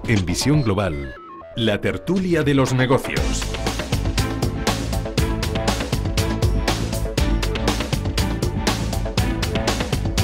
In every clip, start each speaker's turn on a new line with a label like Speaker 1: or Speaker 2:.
Speaker 1: En Visión Global, la tertulia de los negocios.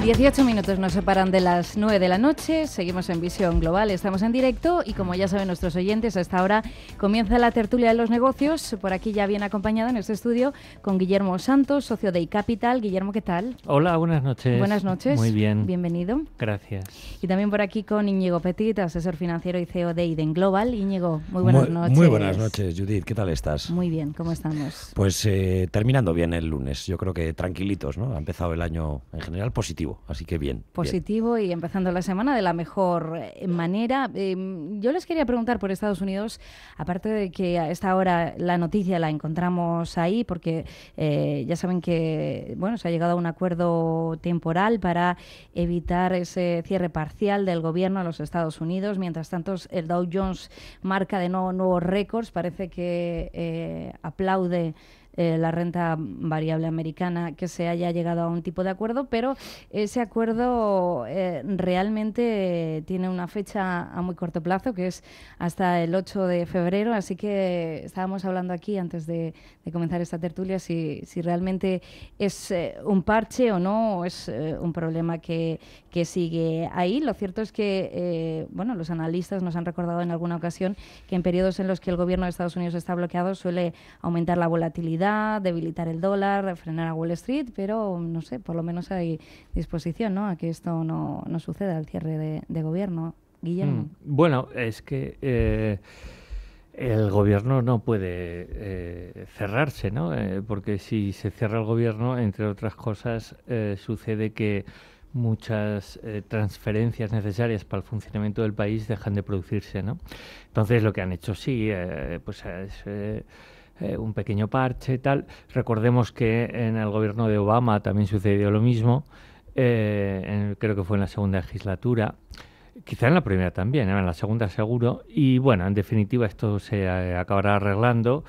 Speaker 2: Dieciocho minutos nos separan de las 9 de la noche, seguimos en Visión Global, estamos en directo y como ya saben nuestros oyentes, a esta hora comienza la tertulia de los negocios, por aquí ya bien acompañado en este estudio con Guillermo Santos, socio de iCapital. Guillermo, ¿qué tal?
Speaker 3: Hola, buenas noches.
Speaker 2: Buenas noches.
Speaker 3: Muy bien.
Speaker 2: Bienvenido.
Speaker 3: Gracias.
Speaker 2: Y también por aquí con Íñigo Petit, asesor financiero y CEO de Iden Global. Íñigo, muy buenas noches.
Speaker 4: Muy buenas noches, Judith, ¿qué tal estás?
Speaker 2: Muy bien, ¿cómo estamos?
Speaker 4: Pues terminando bien el lunes, yo creo que tranquilitos, ¿no? Ha empezado el año en general positivo. Así que bien.
Speaker 2: Positivo y empezando la semana de la mejor manera. Yo les quería preguntar por Estados Unidos, aparte de que a esta hora la noticia la encontramos ahí, porque ya saben que se ha llegado a un acuerdo temporal para evitar ese cierre parcial del gobierno a los Estados Unidos. Mientras tanto, el Dow Jones marca de nuevo nuevos récords. Parece que aplaude la renta variable americana que se haya llegado a un tipo de acuerdo, pero ese acuerdo realmente tiene una fecha a muy corto plazo, que es hasta el 8 de febrero, así que estábamos hablando aquí antes de comenzar esta tertulia si realmente es un parche o no, o es un problema que sigue ahí. Lo cierto es que los analistas nos han recordado en alguna ocasión que en periodos en los que el gobierno de Estados Unidos está bloqueado suele aumentar la volatilidad, debilitar el dólar, frenar a Wall Street, pero no sé, por lo menos hay disposición, ¿no?, a que esto no suceda al cierre de gobierno. Guillermo.
Speaker 3: Bueno, es que el gobierno no puede cerrarse, ¿no? Porque si se cierra el gobierno, entre otras cosas, sucede que muchas transferencias necesarias para el funcionamiento del país dejan de producirse, ¿no? Entonces, lo que han hecho pues es un pequeño parche y tal. Recordemos que en el gobierno de Obama también sucedió lo mismo, creo que fue en la segunda legislatura, quizá en la primera también, en la segunda seguro, y bueno, en definitiva esto se acabará arreglando.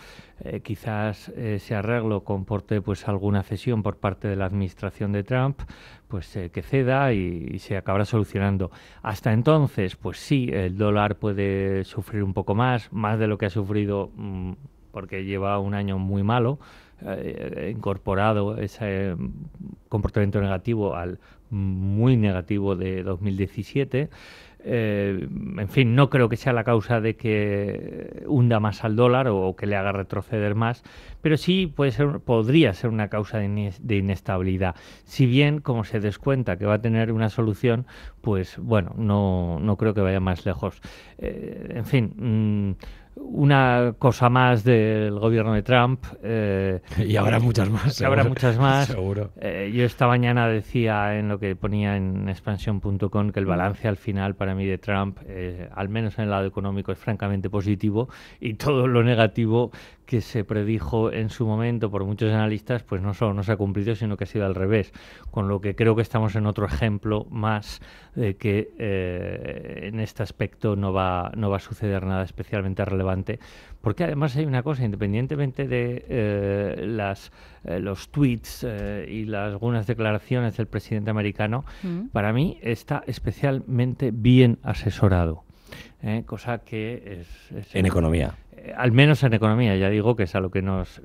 Speaker 3: Quizás ese arreglo comporte pues alguna cesión por parte de la administración de Trump, pues que ceda y se acabará solucionando. Hasta entonces, pues sí, el dólar puede sufrir un poco más de lo que ha sufrido, porque lleva un año muy malo, incorporado ese comportamiento negativo al muy negativo de 2017. En fin, no creo que sea la causa de que hunda más al dólar o que le haga retroceder más, pero sí podría ser una causa de inestabilidad. Si bien, como se descuenta que va a tener una solución, pues bueno, no creo que vaya más lejos. En fin, una cosa más del gobierno de Trump.
Speaker 4: Y habrá muchas más.
Speaker 3: Habrá muchas más.
Speaker 4: Seguro.
Speaker 3: Yo esta mañana decía en lo que ponía en expansión.com que el balance al final para mí de Trump, al menos en el lado económico, es francamente positivo, y todo lo negativo que se predijo en su momento por muchos analistas, pues no solo no se ha cumplido, sino que ha sido al revés. Con lo que creo que estamos en otro ejemplo más de que en este aspecto no va a suceder nada especialmente relevante, porque además hay una cosa, independientemente de los tweets y algunas declaraciones del presidente americano, para mí está especialmente bien asesorado, cosa que es
Speaker 4: en economía.
Speaker 3: Al menos en economía, ya digo que es a lo que nos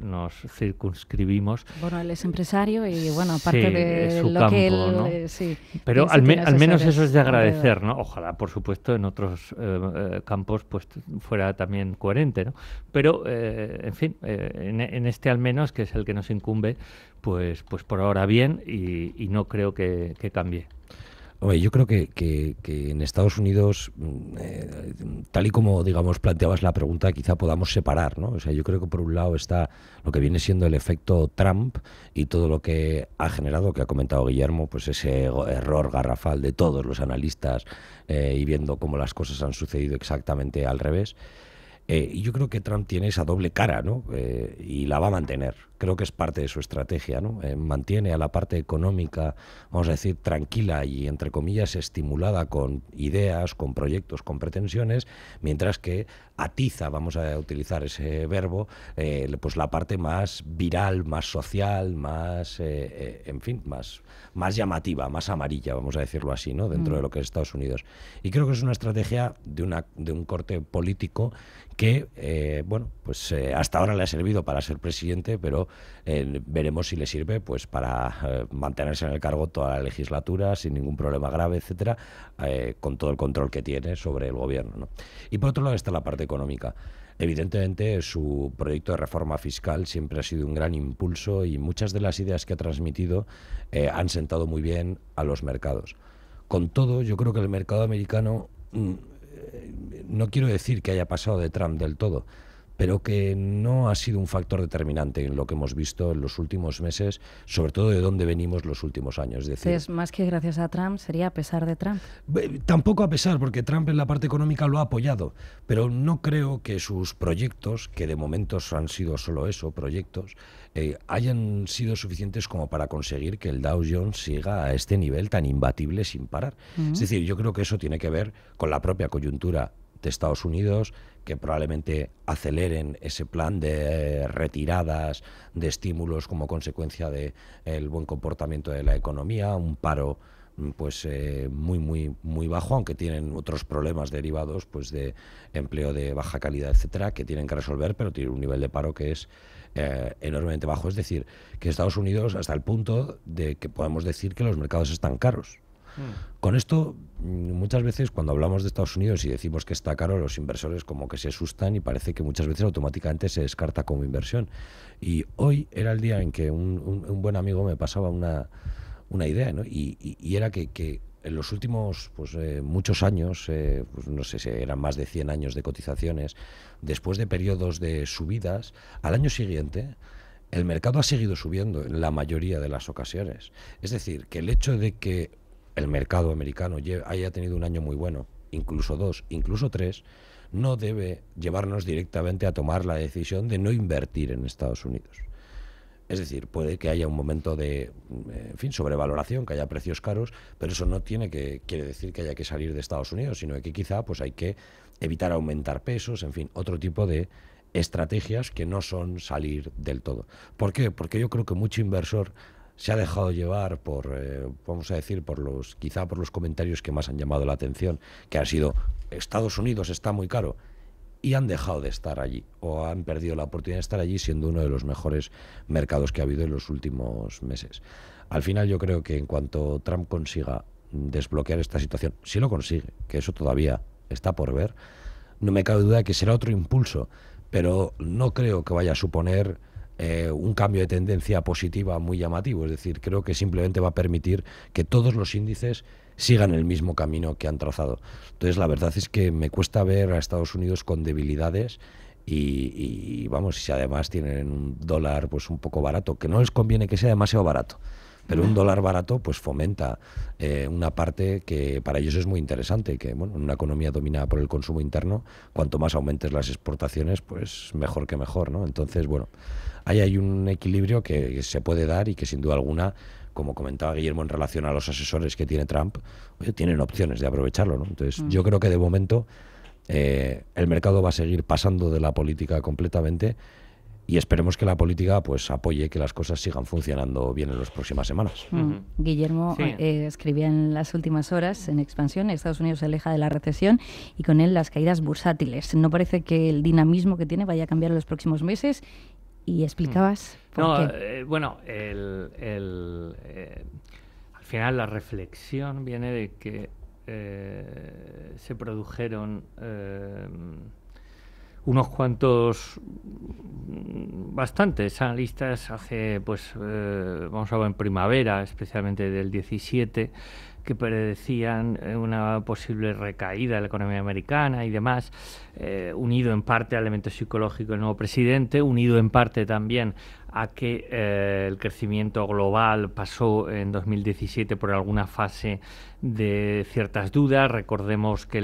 Speaker 3: circunscribimos.
Speaker 2: Bueno, él es empresario y bueno, aparte de
Speaker 3: su
Speaker 2: lo
Speaker 3: campo,
Speaker 2: que él...
Speaker 3: ¿no?
Speaker 2: Sí,
Speaker 3: pero al menos eso es de agradecer, ¿no? Ojalá, por supuesto, en otros campos pues fuera también coherente, ¿no? Pero, en fin, en este al menos, que es el que nos incumbe, pues por ahora bien, y no creo que cambie.
Speaker 4: Oye, yo creo que en Estados Unidos, tal y como, digamos, planteabas la pregunta, quizá podamos separar, ¿no? O sea, yo creo que por un lado está lo que viene siendo el efecto Trump y todo lo que ha generado, que ha comentado Guillermo, pues ese error garrafal de todos los analistas y viendo cómo las cosas han sucedido exactamente al revés. Y yo creo que Trump tiene esa doble cara, ¿no? Y la va a mantener. creo que es parte de su estrategia, ¿no? Mantiene a la parte económica, vamos a decir, tranquila y, entre comillas, estimulada con ideas, con proyectos, con pretensiones, mientras que atiza, vamos a utilizar ese verbo, pues la parte más viral, más social, más, en fin, más llamativa, más amarilla, vamos a decirlo así, ¿no? Dentro de lo que es Estados Unidos. Y creo que es una estrategia de un corte político que, bueno, pues hasta ahora le ha servido para ser presidente, pero veremos si le sirve pues para mantenerse en el cargo toda la legislatura sin ningún problema grave, etcétera, con todo el control que tiene sobre el gobierno, ¿no? Y por otro lado está la parte económica. Evidentemente, su proyecto de reforma fiscal siempre ha sido un gran impulso y muchas de las ideas que ha transmitido han sentado muy bien a los mercados. Con todo, yo creo que el mercado americano, no quiero decir que haya pasado de Trump del todo, pero que no ha sido un factor determinante en lo que hemos visto en los últimos meses, sobre todo de dónde venimos los últimos años. Es decir,
Speaker 2: entonces, más que gracias a Trump, sería a pesar de Trump.
Speaker 4: Tampoco a pesar, porque Trump en la parte económica lo ha apoyado, pero no creo que sus proyectos, que de momento han sido solo eso, proyectos, hayan sido suficientes como para conseguir que el Dow Jones siga a este nivel tan imbatible sin parar. Es decir, yo creo que eso tiene que ver con la propia coyuntura de Estados Unidos, que probablemente aceleren ese plan de retiradas, de estímulos como consecuencia del buen comportamiento de la economía, un paro pues muy bajo, aunque tienen otros problemas derivados pues de empleo de baja calidad, etcétera, que tienen que resolver, pero tienen un nivel de paro que es enormemente bajo. Es decir, que Estados Unidos, hasta el punto de que podemos decir que los mercados están caros. Con esto, muchas veces cuando hablamos de Estados Unidos y decimos que está caro, los inversores como que se asustan y parece que muchas veces automáticamente se descarta como inversión. Y hoy era el día en que un buen amigo me pasaba una idea, ¿no? Y era que en los últimos muchos años, pues no sé si eran más de 100 años de cotizaciones, después de periodos de subidas, al año siguiente el mercado ha seguido subiendo en la mayoría de las ocasiones. Es decir, que el hecho de que el mercado americano haya tenido un año muy bueno, incluso 2, incluso 3, no debe llevarnos directamente a tomar la decisión de no invertir en Estados Unidos. Es decir, puede que haya un momento de, en fin, sobrevaloración, que haya precios caros, pero eso no quiere decir que haya que salir de Estados Unidos, sino que quizá pues hay que evitar aumentar pesos, en fin, otro tipo de estrategias que no son salir del todo. ¿Por qué? Porque yo creo que mucho inversor se ha dejado llevar por, vamos a decir, quizá por los comentarios que más han llamado la atención, que han sido Estados Unidos está muy caro, y han dejado de estar allí, o han perdido la oportunidad de estar allí siendo uno de los mejores mercados que ha habido en los últimos meses. Al final yo creo que en cuanto Trump consiga desbloquear esta situación, si lo consigue, que eso todavía está por ver, no me cabe duda de que será otro impulso, pero no creo que vaya a suponer un cambio de tendencia positiva muy llamativo. Es decir, creo que simplemente va a permitir que todos los índices sigan el mismo camino que han trazado. Entonces, la verdad es que me cuesta ver a Estados Unidos con debilidades y vamos, si además tienen un dólar pues un poco barato, que no les conviene que sea demasiado barato, pero un dólar barato pues fomenta una parte que para ellos es muy interesante, que bueno, en una economía dominada por el consumo interno, cuanto más aumentes las exportaciones, pues mejor que mejor, ¿no? Entonces, bueno, ahí hay un equilibrio que se puede dar y que sin duda alguna, como comentaba Guillermo en relación a los asesores que tiene Trump, oye, tienen opciones de aprovecharlo, ¿no? Entonces, yo creo que de momento el mercado va a seguir pasando de la política completamente y esperemos que la política pues apoye que las cosas sigan funcionando bien en las próximas semanas.
Speaker 2: Guillermo escribía en las últimas horas, en Expansión, Estados Unidos se aleja de la recesión y con él las caídas bursátiles. No parece que el dinamismo que tiene vaya a cambiar en los próximos meses. Y explicabas por qué.
Speaker 3: Bueno, al final la reflexión viene de que se produjeron unos cuantos, bastantes analistas hace, vamos a ver, en primavera, especialmente del 17, que predecían una posible recaída de la economía americana y demás, unido en parte al elemento psicológico del nuevo presidente, unido en parte también a que el crecimiento global pasó en 2017 por alguna fase de ciertas dudas. Recordemos que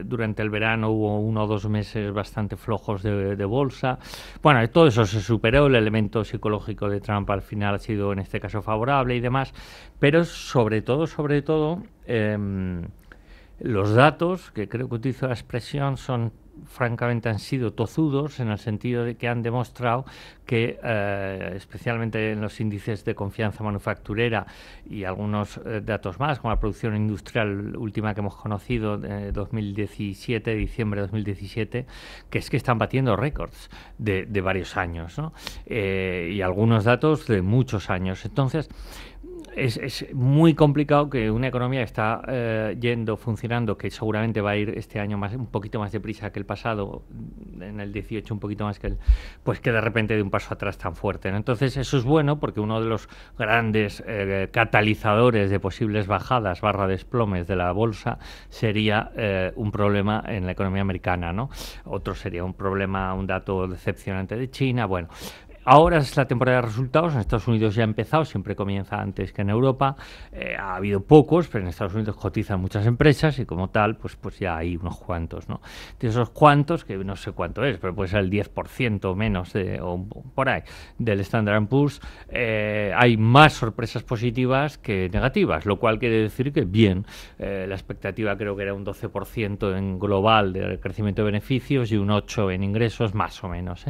Speaker 3: durante el verano hubo 1 o 2 meses bastante flojos de bolsa. Bueno, todo eso se superó, el elemento psicológico de Trump al final ha sido en este caso favorable y demás, pero sobre todo, los datos, que creo que utilizo la expresión, francamente han sido tozudos, en el sentido de que han demostrado que, especialmente en los índices de confianza manufacturera y algunos datos más, como la producción industrial última que hemos conocido, de 2017, diciembre de 2017, que están batiendo récords de varios años, ¿no? Y algunos datos de muchos años. Entonces, es muy complicado que una economía que está funcionando, que seguramente va a ir este año un poquito más deprisa que el pasado, en el 18 un poquito más que pues que de repente de un paso atrás tan fuerte, ¿no? Entonces eso es bueno, porque uno de los grandes catalizadores de posibles bajadas / desplomes de la bolsa sería un problema en la economía americana, ¿no? Otro sería un dato decepcionante de China. Bueno, ahora es la temporada de resultados. En Estados Unidos ya ha empezado, siempre comienza antes que en Europa. Ha habido pocos, pero en Estados Unidos cotizan muchas empresas y como tal, pues ya hay unos cuantos, ¿no? De esos cuantos, que no sé cuánto es, pero puede ser el 10% menos o por ahí del Standard & Poor's, hay más sorpresas positivas que negativas, lo cual quiere decir que bien. La expectativa creo que era un 12% en global de crecimiento de beneficios y un 8% en ingresos, más o menos,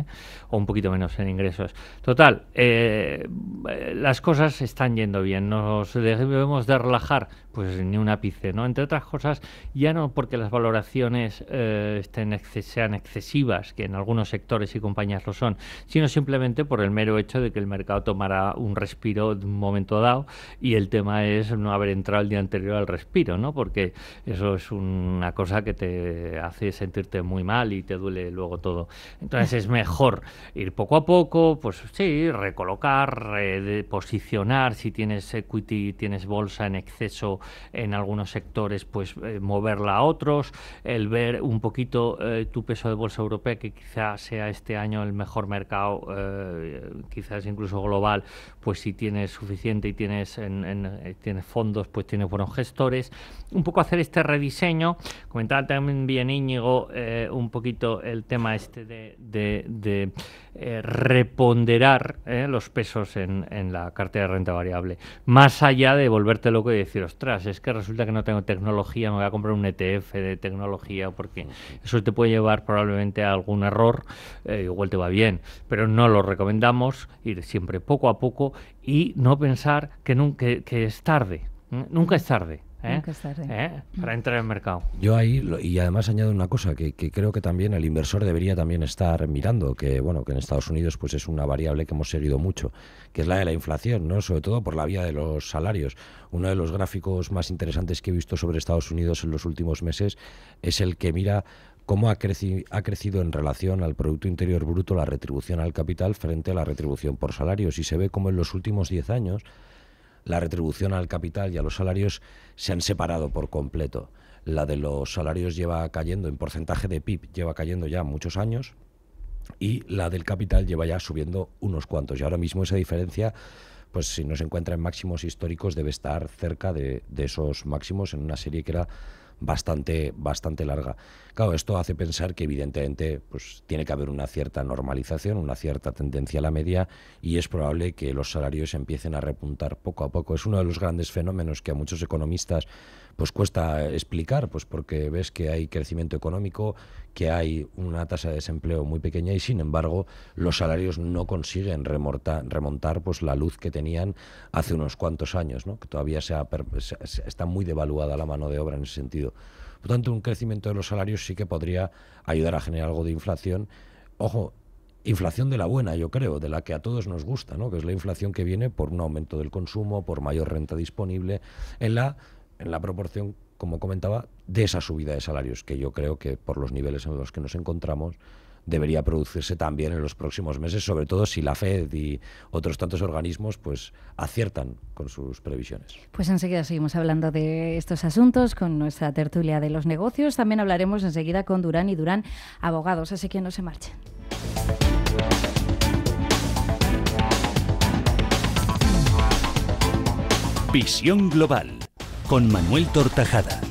Speaker 3: o un poquito menos en ingresos. Total, las cosas están yendo bien. ¿Nos debemos de relajar? Pues ni un ápice, ¿no? Entre otras cosas, ya no porque las valoraciones sean excesivas, que en algunos sectores y compañías lo son, sino simplemente por el mero hecho de que el mercado tomará un respiro de un momento dado, y el tema es no haber entrado el día anterior al respiro, ¿no? Porque eso es una cosa que te hace sentirte muy mal y te duele luego todo. Entonces es mejor ir poco a poco, pues sí, recolocar, posicionar. Si tienes equity, tienes bolsa en exceso en algunos sectores, pues moverla a otros, el ver un poquito tu peso de bolsa europea, que quizás sea este año el mejor mercado, quizás incluso global, pues si tienes suficiente y tienes fondos, pues tienes buenos gestores. Un poco hacer este rediseño. Comentaba también bien Íñigo un poquito el tema de reponderar los pesos en la cartera de renta variable, más allá de volverte loco y decir, ostras, es que resulta que no tengo tecnología, me voy a comprar un ETF de tecnología, porque eso te puede llevar probablemente a algún error. Igual te va bien, pero no lo recomendamos, ir siempre poco a poco y no pensar que es tarde. Nunca es tarde.
Speaker 2: Nunca es tarde.
Speaker 3: Para entrar en el mercado.
Speaker 4: Yo ahí, y además añado una cosa que creo que también el inversor debería también estar mirando, que bueno, que en Estados Unidos pues es una variable que hemos seguido mucho, que es la de la inflación, ¿no? Sobre todo por la vía de los salarios. Uno de los gráficos más interesantes que he visto sobre Estados Unidos en los últimos meses es el que mira cómo ha crecido en relación al Producto Interior Bruto la retribución al capital frente a la retribución por salarios, y se ve como en los últimos 10 años la retribución al capital y a los salarios se han separado por completo. La de los salarios lleva cayendo en porcentaje de PIB, lleva cayendo ya muchos años, y la del capital lleva ya subiendo unos cuantos. Y ahora mismo esa diferencia, pues si no se encuentra en máximos históricos, debe estar cerca de esos máximos en una serie que era bastante larga. Claro, esto hace pensar que evidentemente pues tiene que haber una cierta normalización, una cierta tendencia a la media, y es probable que los salarios empiecen a repuntar poco a poco. Es uno de los grandes fenómenos que a muchos economistas pues cuesta explicar, pues porque ves que hay crecimiento económico, que hay una tasa de desempleo muy pequeña, y sin embargo los salarios no consiguen remontar pues la luz que tenían hace unos cuantos años, ¿no? Que todavía está muy devaluada la mano de obra en ese sentido. Por tanto, un crecimiento de los salarios sí que podría ayudar a generar algo de inflación. Ojo, inflación de la buena, yo creo, de la que a todos nos gusta, ¿no? Que es la inflación que viene por un aumento del consumo, por mayor renta disponible, en la proporción, como comentaba, de esa subida de salarios, que yo creo que por los niveles en los que nos encontramos debería producirse también en los próximos meses, sobre todo si la FED y otros tantos organismos pues aciertan con sus previsiones.
Speaker 2: Pues enseguida seguimos hablando de estos asuntos con nuestra tertulia de los negocios. También hablaremos enseguida con Durán y Durán Abogados, así que no se marchen.
Speaker 5: Visión Global con Manuel Tortajada.